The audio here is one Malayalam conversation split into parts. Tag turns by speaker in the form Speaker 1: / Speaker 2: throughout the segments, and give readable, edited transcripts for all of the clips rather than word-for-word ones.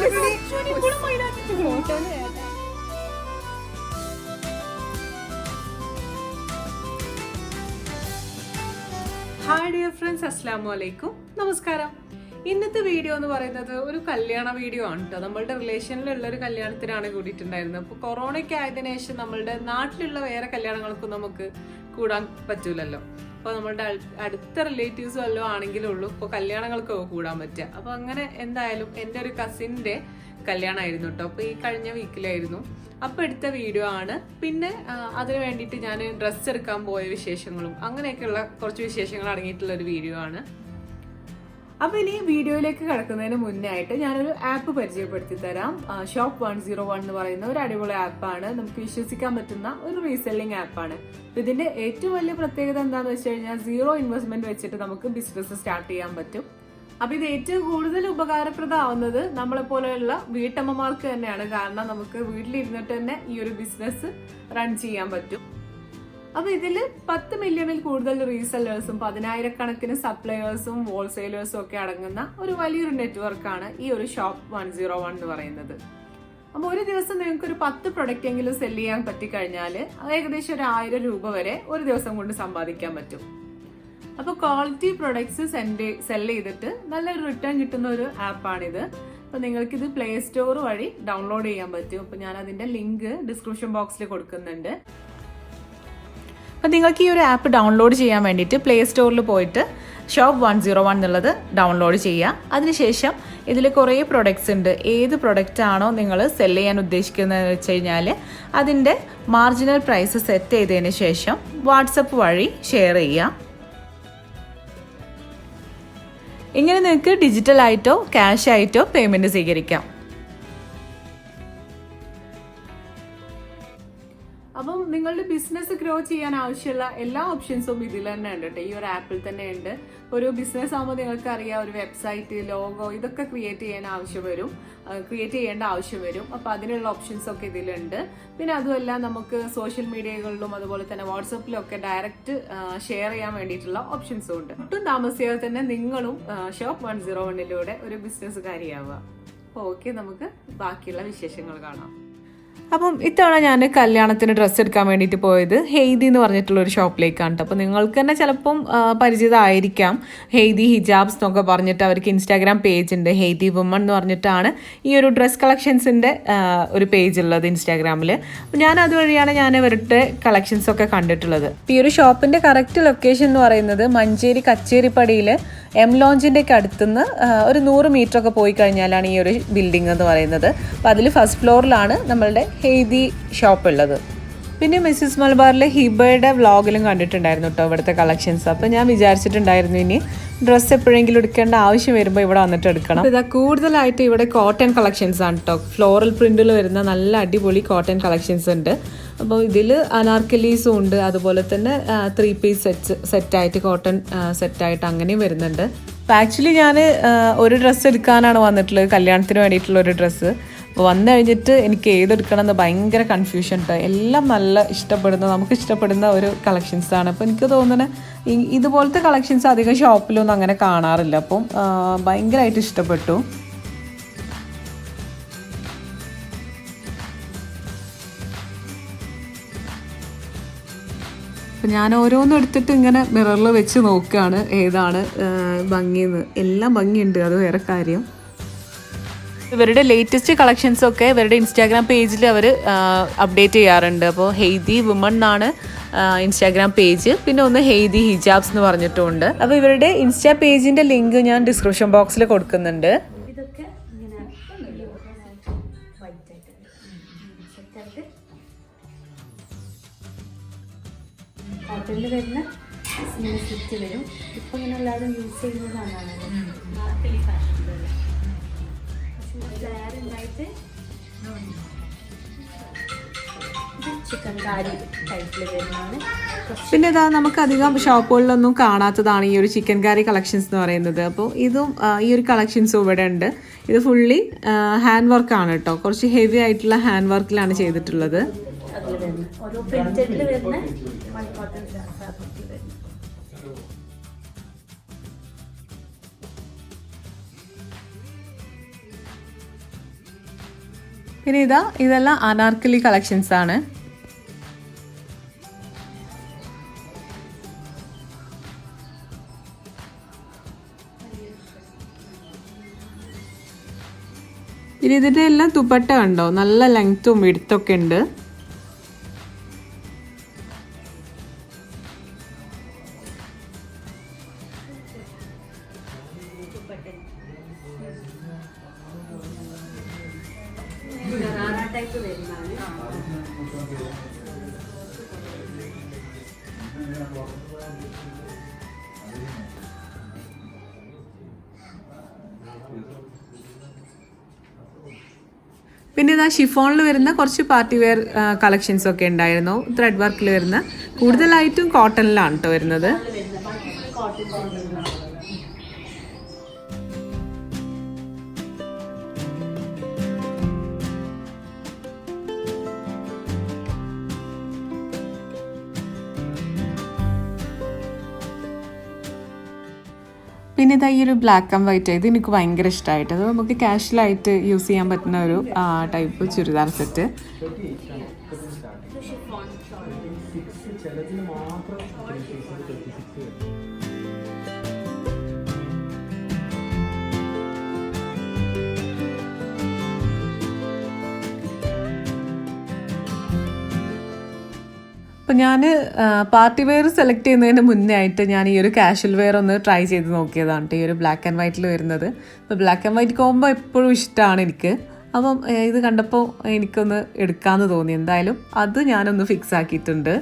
Speaker 1: ഹായ് ഡിയർ ഫ്രണ്ട്സ്, അസ്സലാമു അലൈക്കും, നമസ്കാരം. ഇന്നത്തെ വീഡിയോ എന്ന് പറയുന്നത് ഒരു കല്യാണ വീഡിയോ ആണ് കേട്ടോ. നമ്മളുടെ റിലേഷനിലുള്ള ഒരു കല്യാണത്തിനാണ് കൂടിയിട്ടുണ്ടായിരുന്നത്. അപ്പോൾ കൊറോണയ്ക്ക് ആയതിനു ശേഷം നമ്മളുടെ നാട്ടിലുള്ള വേറെ കല്യാണങ്ങൾക്കും നമുക്ക് കൂടാൻ പറ്റൂലല്ലോ. അപ്പോൾ നമ്മളുടെ അടുത്ത റിലേറ്റീവ്സ് വല്ലതും ആണെങ്കിലും ഉള്ളൂ ഇപ്പോൾ കല്യാണങ്ങൾക്കൊക്കെ കൂടാൻ പറ്റുക. അപ്പോൾ അങ്ങനെ എന്തായാലും എൻ്റെ ഒരു കസിൻ്റെ കല്യാണമായിരുന്നു കേട്ടോ. അപ്പോൾ ഈ കഴിഞ്ഞ വീക്കിലായിരുന്നു. അപ്പോൾ എടുത്ത വീഡിയോ ആണ്. പിന്നെ അതിന് വേണ്ടിയിട്ട് ഞാൻ ഡ്രസ്സ് എടുക്കാൻ പോയ വിശേഷങ്ങളും അങ്ങനെയൊക്കെയുള്ള കുറച്ച് വിശേഷങ്ങൾ അടങ്ങിയിട്ടുള്ള ഒരു വീഡിയോ ആണ്. അപ്പോൾ ഇനി വീഡിയോയിലേക്ക് കിടക്കുന്നതിന് മുന്നേ ആയിട്ട് ഞാനൊരു ആപ്പ് പരിചയപ്പെടുത്തി തരാം. ഷോപ്പ് 101 എന്ന് പറയുന്ന ഒരു അടിപൊളി ആപ്പാണ്. നമുക്ക് വിശ്വസിക്കാൻ പറ്റുന്ന ഒരു റീസെല്ലിംഗ് ആപ്പാണ്. ഇതിന്റെ ഏറ്റവും വലിയ പ്രത്യേകത എന്താണെന്ന് വെച്ച് കഴിഞ്ഞാൽ 0 ഇൻവെസ്റ്റ്മെന്റ് വെച്ചിട്ട് നമുക്ക് ബിസിനസ് സ്റ്റാർട്ട് ചെയ്യാൻ പറ്റും. അപ്പൊ ഇത് ഏറ്റവും കൂടുതൽ ഉപകാരപ്രദമാവുന്നത് നമ്മളെ പോലെയുള്ള വീട്ടമ്മമാർക്ക് തന്നെയാണ്. കാരണം നമുക്ക് വീട്ടിലിരുന്നിട്ട് തന്നെ ഈ ഒരു ബിസിനസ് റൺ ചെയ്യാൻ പറ്റും. അപ്പൊ ഇതില് 10 മില്യണിൽ കൂടുതൽ റീസെല്ലേഴ്സും 10,000 സപ്ലയേഴ്സും ഹോൾസെയിലേഴ്സും ഒക്കെ അടങ്ങുന്ന ഒരു വലിയൊരു നെറ്റ്വർക്കാണ് ഈ ഒരു ഷോപ്പ് 101 എന്ന് പറയുന്നത്. അപ്പൊ ഒരു ദിവസം നിങ്ങൾക്ക് ഒരു 10 പ്രൊഡക്റ്റ് എങ്കിലും സെല് ചെയ്യാൻ പറ്റിക്കഴിഞ്ഞാല് ഏകദേശം ഒരു 1000 രൂപ വരെ ഒരു ദിവസം കൊണ്ട് സമ്പാദിക്കാൻ പറ്റും. അപ്പൊ ക്വാളിറ്റി പ്രൊഡക്ട്സ് സെല് ചെയ്തിട്ട് നല്ലൊരു റിട്ടേൺ കിട്ടുന്ന ഒരു ആപ്പാണിത്. അപ്പൊ നിങ്ങൾക്ക് ഇത് പ്ലേ സ്റ്റോർ വഴി ഡൗൺലോഡ് ചെയ്യാൻ പറ്റും. അപ്പൊ ഞാൻ അതിന്റെ ലിങ്ക് ഡിസ്ക്രിപ്ഷൻ ബോക്സിൽ കൊടുക്കുന്നുണ്ട്. അപ്പം നിങ്ങൾക്ക് ഈ ഒരു ആപ്പ് ഡൗൺലോഡ് ചെയ്യാൻ വേണ്ടിയിട്ട് പ്ലേ സ്റ്റോറിൽ പോയിട്ട് ഷോപ്പ് 101 എന്നുള്ളത് ഡൗൺലോഡ് ചെയ്യുക. അതിനുശേഷം ഇതിൽ കുറേ പ്രൊഡക്ട്സ് ഉണ്ട്. ഏത് പ്രൊഡക്റ്റ് ആണോ നിങ്ങൾ സെല് ചെയ്യാൻ ഉദ്ദേശിക്കുന്നതെന്ന് വെച്ച് കഴിഞ്ഞാൽ അതിൻ്റെ മാർജിനൽ പ്രൈസ് സെറ്റ് ചെയ്തതിന് ശേഷം വാട്സപ്പ് വഴി ഷെയർ ചെയ്യുക. ഇങ്ങനെ നിങ്ങൾക്ക് ഡിജിറ്റലായിട്ടോ ക്യാഷ് ആയിട്ടോ പേയ്മെൻറ്റ് സ്വീകരിക്കാം. അപ്പം നിങ്ങളുടെ ബിസിനസ് ഗ്രോ ചെയ്യാൻ ആവശ്യമുള്ള എല്ലാ ഓപ്ഷൻസും ഇതിൽ തന്നെ ഉണ്ട് കേട്ടോ. ഈ ഒരു ആപ്പിൽ തന്നെ ഉണ്ട്. ഒരു ബിസിനസ് ആകുമ്പോൾ നിങ്ങൾക്ക് അറിയാം, ഒരു വെബ്സൈറ്റ്, ലോഗോ ഇതൊക്കെ ക്രിയേറ്റ് ചെയ്യേണ്ട ആവശ്യം വരും. അപ്പോൾ അതിനുള്ള ഓപ്ഷൻസ് ഒക്കെ ഇതിലുണ്ട്. പിന്നെ അതുമല്ല നമുക്ക് സോഷ്യൽ മീഡിയകളിലും അതുപോലെ തന്നെ വാട്സപ്പിലും ഒക്കെ ഡയറക്റ്റ് ഷെയർ ചെയ്യാൻ വേണ്ടിയിട്ടുള്ള ഓപ്ഷൻസും ഉണ്ട്. ഒട്ടും താമസിയാതെ തന്നെ നിങ്ങളും ഷോപ്പ് 101 ഒരു ബിസിനസ്സുകാരിയാവുക. അപ്പോൾ ഓക്കെ, നമുക്ക് ബാക്കിയുള്ള വിശേഷങ്ങൾ കാണാം. അപ്പം ഇത്തവണ ഞാൻ കല്യാണത്തിന് ഡ്രസ്സ് എടുക്കാൻ വേണ്ടിയിട്ട് പോയത് ഹെയ്തി എന്ന് പറഞ്ഞിട്ടുള്ള ഒരു ഷോപ്പിലേക്കാണ് കേട്ടോ. അപ്പോൾ നിങ്ങൾക്ക് തന്നെ ചിലപ്പം പരിചിതമായിരിക്കാം. ഹെയ്തി ഹിജാബ്സ് എന്നൊക്കെ പറഞ്ഞിട്ട് അവർക്ക് ഇൻസ്റ്റാഗ്രാം പേജ് ഉണ്ട്. ഹെയ്തി വുമൺ എന്ന് പറഞ്ഞിട്ടാണ് ഈ ഒരു ഡ്രസ് കളക്ഷൻസിൻ്റെ ഒരു പേജ് ഉള്ളത് ഇൻസ്റ്റാഗ്രാമിൽ. അപ്പോൾ ഞാൻ അതുവഴിയാണ് ഞാൻ ഇവരുടെ കളക്ഷൻസൊക്കെ കണ്ടിട്ടുള്ളത്. ഈ ഒരു ഷോപ്പിൻ്റെ കറക്റ്റ് ലൊക്കേഷൻ എന്ന് പറയുന്നത് മഞ്ചേരി കച്ചേരിപ്പടിയിൽ MLoungeൻ്റെ ഒക്കെ അടുത്തുനിന്ന് ഒരു 100 മീറ്റർ ഒക്കെ പോയി കഴിഞ്ഞാലാണ് ഈ ഒരു ബിൽഡിംഗ് എന്ന് പറയുന്നത്. അപ്പോൾ അതിൽ ഫസ്റ്റ് ഫ്ലോറിലാണ് നമ്മളുടെ ഹെയ്തി ഷോപ്പ് ഉള്ളത്. പിന്നെ മിസ്സിസ് മലബാറിലെ ഹിബയുടെ വ്ളോഗിലും കണ്ടിട്ടുണ്ടായിരുന്നു കേട്ടോ ഇവിടുത്തെ കളക്ഷൻസ്. അപ്പോൾ ഞാൻ വിചാരിച്ചിട്ടുണ്ടായിരുന്നു ഇനി ഡ്രസ്സ് എപ്പോഴെങ്കിലും എടുക്കേണ്ട ആവശ്യം വരുമ്പോൾ ഇവിടെ വന്നിട്ട് എടുക്കണം. ഇതാ കൂടുതലായിട്ട് ഇവിടെ കോട്ടൺ കളക്ഷൻസ് ആണ് കേട്ടോ. ഫ്ലോറൽ പ്രിന്റിൽ വരുന്ന നല്ല അടിപൊളി കോട്ടൺ കളക്ഷൻസ് ഉണ്ട്. അപ്പോൾ ഇതിൽ അനാർക്കലീസും ഉണ്ട്, അതുപോലെ തന്നെ 3 പീസ് സെറ്റായിട്ട് കോട്ടൺ സെറ്റായിട്ട് അങ്ങനെയും വരുന്നുണ്ട്. അപ്പോൾ ആക്ച്വലി ഞാൻ ഒരു ഡ്രസ്സ് എടുക്കാനാണ് വന്നിട്ടുള്ളത്, കല്യാണത്തിന് വേണ്ടിയിട്ടുള്ള ഒരു ഡ്രസ്സ്. അപ്പോൾ വന്നു കഴിഞ്ഞിട്ട് എനിക്ക് ഏതെടുക്കണം എന്ന് ഭയങ്കര കൺഫ്യൂഷൻ ഉണ്ട്. എല്ലാം നല്ല നമുക്ക് ഇഷ്ടപ്പെടുന്ന ഒരു കളക്ഷൻസാണ്. അപ്പോൾ എനിക്ക് തോന്നുന്നത് ഇതുപോലത്തെ കളക്ഷൻസ് അധികം ഷോപ്പിലൊന്നും അങ്ങനെ കാണാറില്ല. അപ്പം ഭയങ്കരമായിട്ട് ഇഷ്ടപ്പെട്ടു. അപ്പം ഞാൻ ഓരോന്നും എടുത്തിട്ട് ഇങ്ങനെ മിററിൽ വെച്ച് നോക്കുകയാണ് ഏതാണ് ഭംഗിയെന്ന്. എല്ലാം ഭംഗിയുണ്ട്, അത് വേറെ കാര്യം. ഇവരുടെ ലേറ്റസ്റ്റ് കളക്ഷൻസൊക്കെ ഇവരുടെ ഇൻസ്റ്റാഗ്രാം പേജിൽ അവർ അപ്ഡേറ്റ് ചെയ്യാറുണ്ട്. അപ്പോൾ ഹെയ്തി വുമൺ എന്നാണ് ഇൻസ്റ്റാഗ്രാം പേജ്. പിന്നെ ഒന്ന് ഹെയ്തി ഹിജാബ്സ് എന്ന് പറഞ്ഞിട്ടുമുണ്ട്. അപ്പോൾ ഇവരുടെ ഇൻസ്റ്റാ പേജിൻ്റെ ലിങ്ക് ഞാൻ ഡിസ്ക്രിപ്ഷൻ ബോക്സിൽ കൊടുക്കുന്നുണ്ട്.
Speaker 2: കോട്ടണിൽ വരുന്ന സ്റ്റിച്ച് വരും. ഇപ്പം ഇങ്ങനെ എല്ലാവരും യൂസ് ചെയ്യുന്നതാണ് ഉണ്ടായിട്ട് ചിക്കൻ കാരി ടൈപ്പിൽ വരുന്നതാണ്.
Speaker 1: പിന്നെ ഇതാ നമുക്കധികം ഷോപ്പുകളിലൊന്നും കാണാത്തതാണ് ഈ ഒരു ചിക്കൻ കറി കളക്ഷൻസ് എന്ന് പറയുന്നത്. അപ്പോൾ ഇതും ഈ ഒരു കളക്ഷൻസും ഇവിടെ ഉണ്ട്. ഇത് ഫുള്ളി ഹാൻഡ് വർക്കാണ് കേട്ടോ. കുറച്ച് ഹെവി ആയിട്ടുള്ള ഹാൻഡ് വർക്കിലാണ് ചെയ്തിട്ടുള്ളത്.
Speaker 2: ഓരോ പ്രിന്റഡിൽ വരുന്ന കോട്ടൺ ഫാബ്രിക്കിൽ വരുന്ന
Speaker 1: പിന്നെ ഇതെല്ലാം അനാർക്കലി കളക്ഷൻസ് ആണ്. ഇനി ഇതിൻ്റെ എല്ലാം ദുപ്പട്ട കണ്ടോ, നല്ല ലെങ്ത്തും വിഡ്ത്തൊക്കെ ഉണ്ട്. പിന്നെ ഇതാ ഷിഫോണിൽ വരുന്ന കുറച്ച് പാർട്ടി വെയർ കളക്ഷൻസ് ഒക്കെ ഉണ്ടായിരുന്നു. ത്രെഡ് വർക്കിൽ വരുന്ന, കൂടുതലായിട്ടും കോട്ടണിലാണ് കേട്ടോ വരുന്നത്. പിന്നെ ഇതാ ഈ ഒരു ബ്ലാക്ക് ആൻഡ് വൈറ്റ്, ഇത് എനിക്ക് ഭയങ്കര ഇഷ്ടമായിട്ട്. അത് നമുക്ക് കാഷ്വലായിട്ട് യൂസ് ചെയ്യാൻ പറ്റുന്ന ഒരു ടൈപ്പ് ചുരിദാർ സെറ്റ്. അപ്പോൾ ഞാൻ പാർട്ടി വെയർ സെലക്ട് ചെയ്യുന്നതിന് മുന്നേ ആയിട്ട് ഞാൻ ഈ ഒരു കാഷ്വൽ വെയർ ഒന്ന് ട്രൈ ചെയ്ത് നോക്കിയതാണ് കേട്ടോ, ഈ ഒരു ബ്ലാക്ക് ആൻഡ് വൈറ്റിൽ വരുന്നത്. അപ്പോൾ ബ്ലാക്ക് ആൻഡ് വൈറ്റ് കോംബോ എപ്പോഴും ഇഷ്ടമാണ് എനിക്ക്. അപ്പം ഇത് കണ്ടപ്പോൾ എനിക്കൊന്ന് എടുക്കാമെന്ന് തോന്നി. എന്തായാലും അത് ഞാനൊന്ന് ഫിക്സ് ആക്കിയിട്ടുണ്ട്.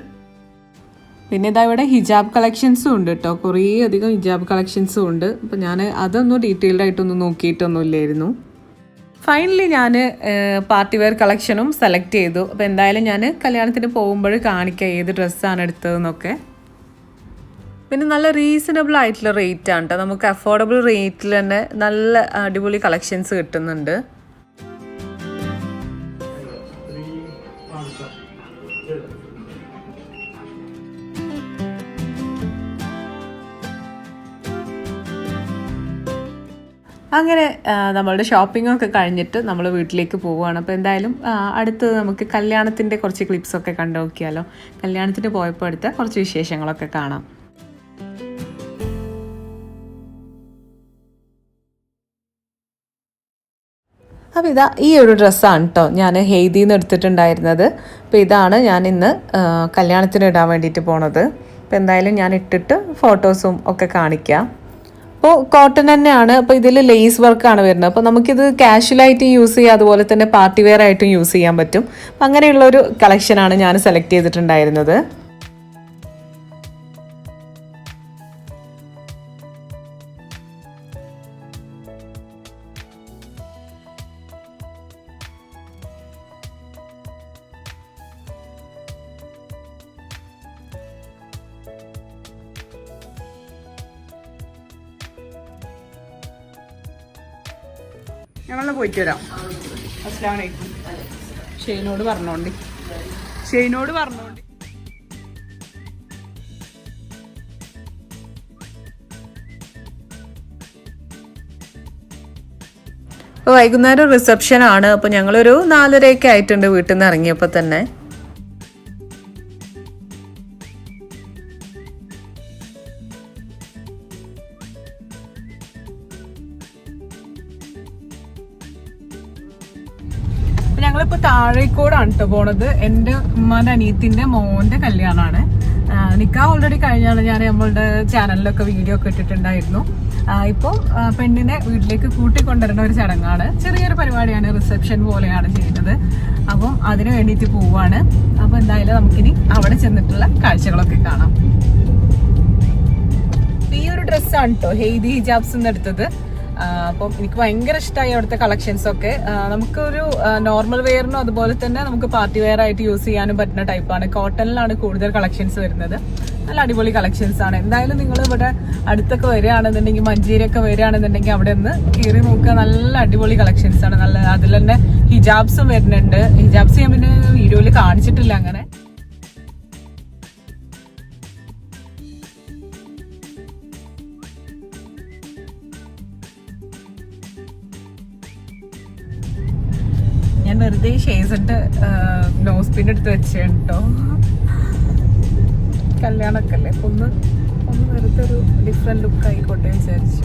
Speaker 1: പിന്നെ ഇതാ ഇവിടെ ഹിജാബ് കളക്ഷൻസും ഉണ്ട് കേട്ടോ, കുറേ അധികം ഹിജാബ് കളക്ഷൻസും ഉണ്ട്. അപ്പോൾ ഞാൻ അതൊന്നും ഡീറ്റെയിൽഡ് ആയിട്ടൊന്നും നോക്കിയിട്ടൊന്നും ഇല്ലായിരുന്നു. ഫൈനലി ഞാൻ പാർട്ടി വെയർ കളക്ഷനും സെലക്ട് ചെയ്തു. അപ്പോൾ എന്തായാലും ഞാൻ കല്യാണത്തിന് പോകുമ്പോൾ കാണിക്കാം ഏത് ഡ്രസ്സാണ് എടുത്തതെന്നൊക്കെ. പിന്നെ നല്ല റീസണബിൾ ആയിട്ടുള്ള റേറ്റ് ആണ് കേട്ടോ, നമുക്ക് അഫോർഡബിൾ റേറ്റിൽ തന്നെ നല്ല അടിപൊളി കളക്ഷൻസ് കിട്ടുന്നുണ്ട്. അങ്ങനെ നമ്മളുടെ ഷോപ്പിങ്ങൊക്കെ കഴിഞ്ഞിട്ട് നമ്മൾ വീട്ടിലേക്ക് പോവുകയാണ്. അപ്പോൾ എന്തായാലും അടുത്തത് നമുക്ക് കല്യാണത്തിൻ്റെ കുറച്ച് ക്ലിപ്സൊക്കെ കണ്ടു നോക്കിയാലോ. കല്യാണത്തിന് പോയപ്പോൾ എടുത്ത കുറച്ച് വിശേഷങ്ങളൊക്കെ കാണാം. അപ്പോൾ ഇതാ ഈ ഒരു ഡ്രസ്സാണ് കേട്ടോ ഞാൻ ഹെയ്ദിയിൽ നിന്ന് എടുത്തിട്ടുണ്ടായിരുന്നത്. അപ്പോൾ ഇതാണ് ഞാൻ ഇന്ന് കല്യാണത്തിന് ഇടാൻ വേണ്ടിയിട്ട് പോണത്. അപ്പോൾ എന്തായാലും ഞാൻ ഇട്ടിട്ട് ഫോട്ടോസും ഒക്കെ കാണിക്കാം. അപ്പോൾ കോട്ടൺ തന്നെയാണ്. അപ്പോൾ ഇതിൽ ലേസ് വർക്കാണ് വരുന്നത്. അപ്പോൾ നമുക്കിത് കാഷ്വലായിട്ട് യൂസ് ചെയ്യാം, അതുപോലെ തന്നെ പാർട്ടി വെയർ ആയിട്ടും യൂസ് ചെയ്യാൻ പറ്റും. അപ്പം അങ്ങനെയുള്ളൊരു കളക്ഷനാണ് ഞാൻ സെലക്ട് ചെയ്തിട്ടുണ്ടായിരുന്നത്.
Speaker 3: ഞങ്ങളെ പോയിട്ട് വരാം. അസ്സലാമു അലൈക്കും. ഷെയ്നോട് പറഞ്ഞോണ്ടി.
Speaker 1: ഇപ്പോൾ വൈകുന്നേരം റിസപ്ഷൻ ആണ്. അപ്പോൾ ഞങ്ങളൊരു 4:30 ആയിട്ടുണ്ട് വീട്ടിൽ നിന്ന് ഇറങ്ങിയപ്പോൾ തന്നെ. ഞങ്ങളിപ്പോൾ താഴേക്കോടാണ് കേട്ടോ പോണത്. എൻ്റെ ഉമ്മാൻ്റെ അനിയത്തിൻ്റെ മോൻ്റെ കല്യാണമാണ്. നിക്കാഹ് ഓൾറെഡി കഴിഞ്ഞാണ്. ഞാൻ നമ്മളുടെ ചാനലിലൊക്കെ വീഡിയോ ഒക്കെ ഇട്ടിട്ടുണ്ടായിരുന്നു. ഇപ്പോൾ പെണ്ണിനെ വീട്ടിലേക്ക് കൂട്ടിക്കൊണ്ടുവരുന്ന ഒരു ചടങ്ങാണ്, ചെറിയൊരു പരിപാടിയാണ്, റിസപ്ഷൻ പോലെയാണ് ചെയ്യുന്നത്. അപ്പം അതിന് വേണ്ടിയിട്ട് പോവാണ്. അപ്പോൾ എന്തായാലും നമുക്കിനി അവിടെ ചെന്നിട്ടുള്ള കാഴ്ചകളൊക്കെ കാണാം. ഈ ഒരു ഡ്രസ്സാണ് കേട്ടോ ഹെയ്ദി ഹിജാബ്സ് എന്ന് എടുത്തത്. അപ്പം എനിക്ക് ഭയങ്കര ഇഷ്ടമായി അവിടുത്തെ കളക്ഷൻസ് ഒക്കെ. നമുക്കൊരു നോർമൽ വെയറിനും അതുപോലെ തന്നെ നമുക്ക് പാർട്ടി വെയർ ആയിട്ട് യൂസ് ചെയ്യാനും പറ്റുന്ന ടൈപ്പാണ്. കോട്ടണിലാണ് കൂടുതൽ കളക്ഷൻസ് വരുന്നത്. നല്ല അടിപൊളി കളക്ഷൻസ് ആണ്. എന്തായാലും നിങ്ങൾ ഇവിടെ അടുത്തൊക്കെ വരികയാണെന്നുണ്ടെങ്കിൽ, മഞ്ചേരിയൊക്കെ വരികയാണെന്നുണ്ടെങ്കിൽ അവിടെ ഒന്ന് കയറി നോക്കുക. നല്ല അടിപൊളി കളക്ഷൻസ് ആണ്. നല്ല അതിൽ തന്നെ ഹിജാബ്സും വരുന്നുണ്ട്. ഹിജാബ്സ് ഞാൻ പിന്നെ വീഡിയോയിൽ കാണിച്ചിട്ടില്ല അങ്ങനെ. ഞാൻ ഇത് ഈ ഷേസിന്റെ നോസ് പിൻ എടുത്ത് വെച്ചോ. കല്യാണമൊക്കെ അല്ലേ, ഒന്ന് വെറുതെ ഒരു ഡിഫറെന്റ് ലുക്ക് ആയിക്കോട്ടെ വിചാരിച്ചു.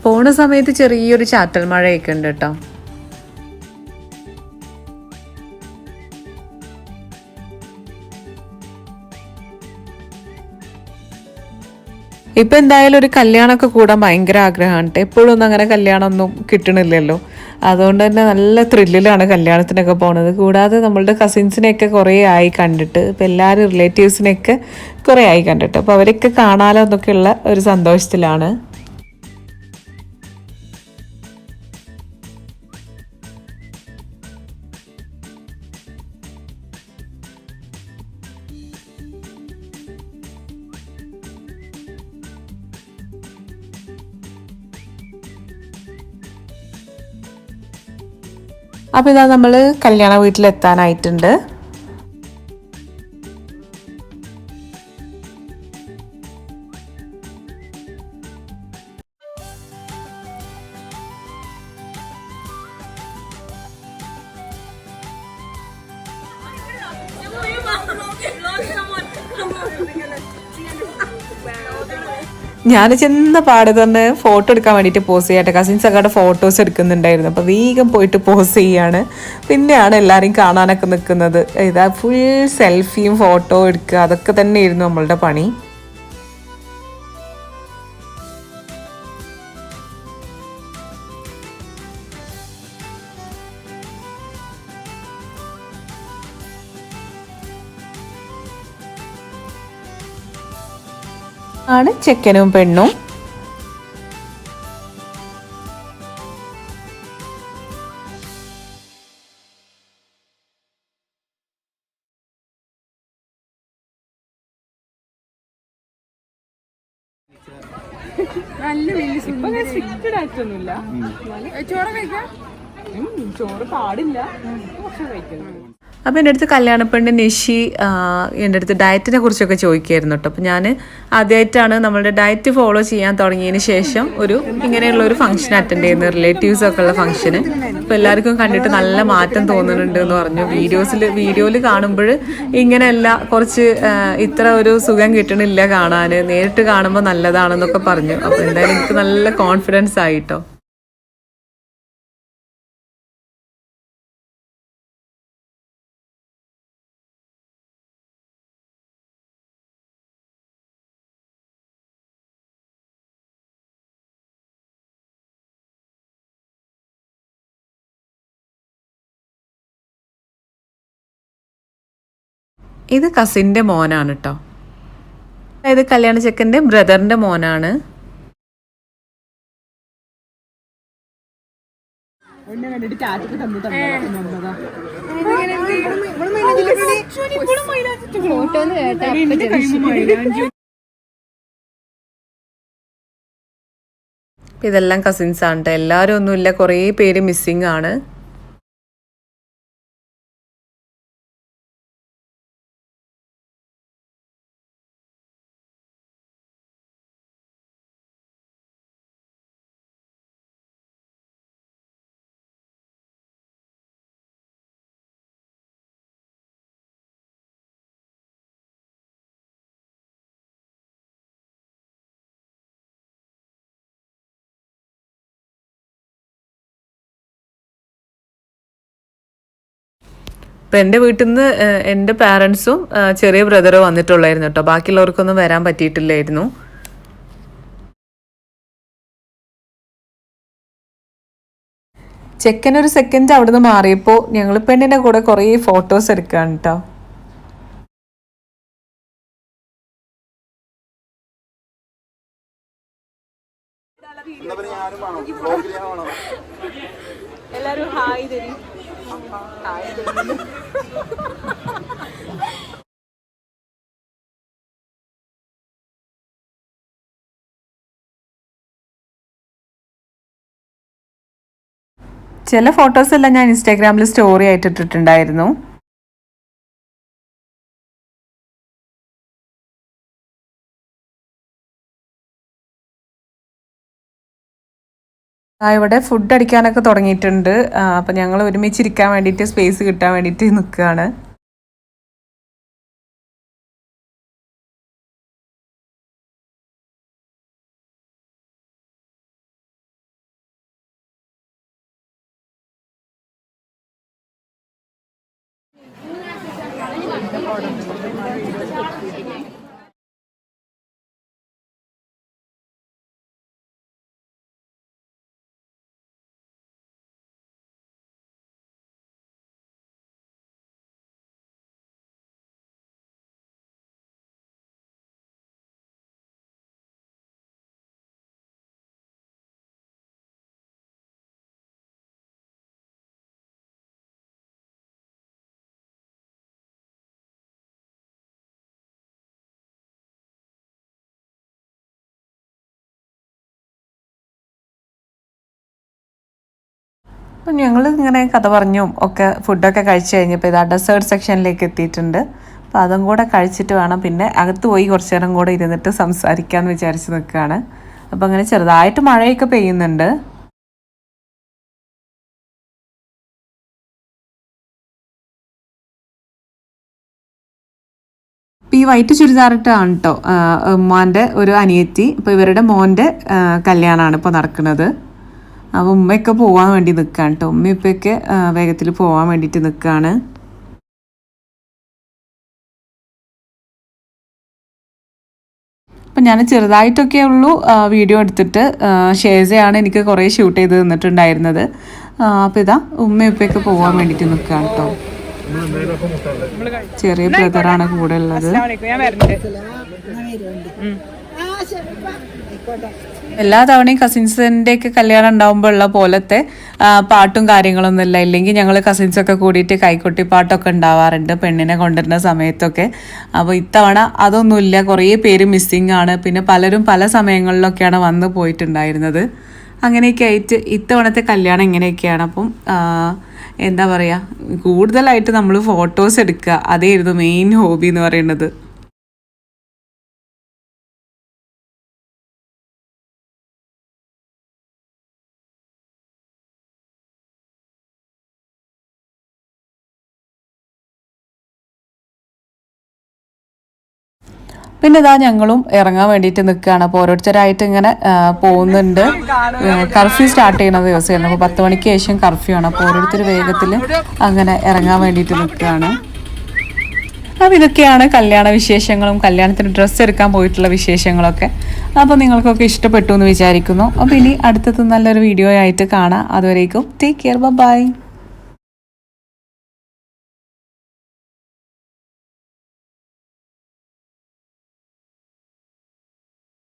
Speaker 1: പോണ സമയത്ത് ചെറിയൊരു ചാറ്റൽ മഴയൊക്കെ ഉണ്ട് കേട്ടോ. ഇപ്പം എന്തായാലും ഒരു കല്യാണമൊക്കെ കൂടാൻ ഭയങ്കര ആഗ്രഹമാണ് കേട്ടോ. എപ്പോഴും ഒന്നും അങ്ങനെ കല്യാണമൊന്നും കിട്ടണില്ലല്ലോ. അതുകൊണ്ട് തന്നെ നല്ല ത്രില്ലിലാണ് കല്യാണത്തിനൊക്കെ പോണത്. കൂടാതെ നമ്മളുടെ കസിൻസിനെയൊക്കെ കുറേ ആയി കണ്ടിട്ട്, ഇപ്പം എല്ലാവരും റിലേറ്റീവ്സിനെയൊക്കെ കുറേ ആയി കണ്ടിട്ട്, അപ്പോൾ അവരൊക്കെ കാണാലോ എന്നൊക്കെയുള്ള ഒരു സന്തോഷത്തിലാണ്. അപ്പോൾ ഇതാ നമ്മൾ കല്യാണ വീട്ടിലെത്താനായിട്ടുണ്ട്. ഞാൻ ചെന്ന പാടെ തന്നെ ഫോട്ടോ എടുക്കാൻ വേണ്ടിയിട്ട് പോസ് ചെയ്യട്ടെ. കസിൻസ് ഒക്കെ ഫോട്ടോസ് എടുക്കുന്നുണ്ടായിരുന്നു. അപ്പോൾ വേഗം പോയിട്ട് പോസ് ചെയ്യാണ്. പിന്നെയാണ് എല്ലാവരെയും കാണാനൊക്കെ നിൽക്കുന്നത്. ഇതാ ഫുൾ സെൽഫിയും ഫോട്ടോ എടുക്കുക, അതൊക്കെ തന്നെയായിരുന്നു നമ്മളുടെ പണി. ആണ് ചെക്കനും പെണ്ണും.
Speaker 3: നല്ല വലിയ സ്ട്രിക്റ്റഡ് ആയിട്ടൊന്നുമില്ല. ചോറ് കഴിക്കാം, ചോറ് പാടില്ല, പക്ഷെ കഴിക്കണം.
Speaker 1: അപ്പോൾ എൻ്റെ അടുത്ത് കല്യാണപ്പെണ്ണ് നിഷി എൻ്റെ അടുത്ത് ഡയറ്റിനെ കുറിച്ചൊക്കെ ചോദിക്കുമായിരുന്നു കേട്ടോ. അപ്പോൾ ഞാൻ ആദ്യമായിട്ടാണ് നമ്മളുടെ ഡയറ്റ് ഫോളോ ചെയ്യാൻ തുടങ്ങിയതിന് ശേഷം ഇങ്ങനെയുള്ള ഒരു ഫംഗ്ഷൻ അറ്റൻഡ് ചെയ്യുന്നത്, റിലേറ്റീവ്സൊക്കെ ഉള്ള ഫംഗ്ഷന്. അപ്പോൾ എല്ലാവർക്കും കണ്ടിട്ട് നല്ല മാറ്റം തോന്നുന്നുണ്ട് എന്ന് പറഞ്ഞു. വീഡിയോയിൽ കാണുമ്പോൾ ഇങ്ങനെയല്ല, കുറച്ച് ഇത്ര ഒരു സുഖം കിട്ടണില്ല കാണാൻ, നേരിട്ട് കാണുമ്പോൾ നല്ലതാണെന്നൊക്കെ പറഞ്ഞു. അപ്പോൾ എന്തായാലും എനിക്ക് നല്ല കോൺഫിഡൻസ് ആയിട്ടോ. ഇത് കസിൻ്റെ മോനാണ് കേട്ടോ. അതായത് കല്യാണ ചെക്കൻ്റെ ബ്രദറിൻ്റെ മോനാണ്. ഇതെല്ലാം കസിൻസ് ആണ് കേട്ടോ. എല്ലാവരും ഒന്നുമില്ല, കുറേ പേര് മിസ്സിങ് ആണ്. ഇപ്പം എൻ്റെ വീട്ടിൽ നിന്ന് എൻ്റെ പാരൻസും ചെറിയ ബ്രദറും വന്നിട്ടുള്ളായിരുന്നു കേട്ടോ. ബാക്കിയുള്ളവർക്കൊന്നും വരാൻ പറ്റിയിട്ടില്ലായിരുന്നു. ചെക്കനൊരു സെക്കൻഡ് അവിടെ നിന്ന് മാറിയപ്പോൾ ഞങ്ങൾ പെണ്ണിൻ്റെ കൂടെ കുറേ ഫോട്ടോസ് എടുക്കുകയാണ് കേട്ടോ. എല്ലാവരും ഹായ് തരി. ചില ഫോട്ടോസ് എല്ലാം ഞാൻ ഇൻസ്റ്റാഗ്രാമിൽ സ്റ്റോറി ആയിട്ട് ഇട്ടിട്ടുണ്ടായിരുന്നു. ഇവിടെ ഫുഡ് അടിക്കാനൊക്കെ തുടങ്ങിയിട്ടുണ്ട്. അപ്പം ഞങ്ങൾ ഒരുമിച്ചിരിക്കാൻ വേണ്ടിയിട്ട് സ്പേസ് കിട്ടാൻ വേണ്ടിയിട്ട് നിൽക്കുകയാണ്. അപ്പം ഞങ്ങൾ ഇങ്ങനെ കഥ പറഞ്ഞും ഒക്കെ ഫുഡൊക്കെ കഴിച്ച് കഴിഞ്ഞപ്പോൾ ഇതാ ഡെസേർട്ട് സെക്ഷനിലേക്ക് എത്തിയിട്ടുണ്ട്. അപ്പോൾ അതും കൂടെ കഴിച്ചിട്ട് വേണം പിന്നെ അകത്ത് പോയി കുറച്ച് നേരം കൂടെ ഇരുന്നിട്ട് സംസാരിക്കാമെന്ന് വിചാരിച്ച് നിൽക്കുകയാണ്. അപ്പോൾ അങ്ങനെ ചെറുതായിട്ട് മഴയൊക്കെ പെയ്യുന്നുണ്ട്. ഇപ്പോൾ ഈ വൈറ്റ് ചുരിദാറിട്ടാണ് കേട്ടോ ഉമ്മാൻ്റെ ഒരു അനിയത്തി. ഇപ്പോൾ ഇവരുടെ മോൻ്റെ കല്യാണമാണ് ഇപ്പോൾ നടക്കുന്നത്. അപ്പോൾ ഉമ്മയൊക്കെ പോകാൻ വേണ്ടി നിൽക്കുകയാണ് കേട്ടോ. ഉമ്മ ഇപ്പൊക്കെ വേഗത്തിൽ പോകാൻ വേണ്ടിയിട്ട് നിൽക്കുകയാണ്. അപ്പം ഞാൻ ചെറുതായിട്ടൊക്കെ ഉള്ളൂ വീഡിയോ എടുത്തിട്ട്. ഷേസയാണ് എനിക്ക് കുറേ ഷൂട്ട് ചെയ്ത് തന്നിട്ടുണ്ടായിരുന്നത്. അപ്പോൾ ഇതാ ഉമ്മ ഇപ്പൊക്കെ പോകാൻ വേണ്ടിയിട്ട് നിൽക്കുകയാണ് കേട്ടോ. ചെറിയ ബ്രദറാണ് കൂടെ ഉള്ളത്. എല്ലാ തവണയും കസിൻസിൻ്റെ ഒക്കെ കല്യാണം ഉണ്ടാകുമ്പോൾ ഉള്ള പോലത്തെ പാട്ടും കാര്യങ്ങളൊന്നുമില്ല. ഇല്ലെങ്കിൽ ഞങ്ങൾ കസിൻസൊക്കെ കൂടിയിട്ട് കൈക്കൊട്ടിപ്പാട്ടൊക്കെ ഉണ്ടാവാറുണ്ട് പെണ്ണിനെ കൊണ്ടുവരുന്ന സമയത്തൊക്കെ. അപ്പോൾ ഇത്തവണ അതൊന്നുമില്ല. കുറേ പേര് മിസ്സിങ് ആണ്. പിന്നെ പലരും പല സമയങ്ങളിലൊക്കെയാണ് വന്ന് പോയിട്ടുണ്ടായിരുന്നത്. അങ്ങനെയൊക്കെ ആയിട്ട് ഇത്തവണത്തെ കല്യാണം ഇങ്ങനെയൊക്കെയാണ്. അപ്പം എന്താ പറയുക, കൂടുതലായിട്ട് നമ്മൾ ഫോട്ടോസ് എടുക്കുക, അതായിരുന്നു മെയിൻ ഹോബി എന്ന് പറയുന്നത്. പിന്നെ ഇതാ ഞങ്ങളും ഇറങ്ങാൻ വേണ്ടിയിട്ട് നിൽക്കുകയാണ്. അപ്പോൾ ഓരോരുത്തരായിട്ട് ഇങ്ങനെ പോകുന്നുണ്ട്. കർഫ്യൂ സ്റ്റാർട്ട് ചെയ്യുന്ന ദിവസമായിരുന്നു. അപ്പോൾ 10 മണിക്ക് ശേഷം കർഫ്യൂ ആണ്. അപ്പോൾ ഓരോരുത്തർ വേഗത്തിൽ അങ്ങനെ ഇറങ്ങാൻ വേണ്ടിയിട്ട് നിൽക്കുകയാണ്. അപ്പോൾ ഇതൊക്കെയാണ് കല്യാണ വിശേഷങ്ങളും കല്യാണത്തിന് ഡ്രസ്സ് എടുക്കാൻ പോയിട്ടുള്ള വിശേഷങ്ങളൊക്കെ. അപ്പോൾ നിങ്ങൾക്കൊക്കെ ഇഷ്ടപ്പെട്ടു എന്ന് വിചാരിക്കുന്നു. അപ്പോൾ ഇനി അടുത്തത് നല്ലൊരു വീഡിയോ ആയിട്ട് കാണാം. അതുവരേക്കും ടേക്ക് കെയർ, ബൈ.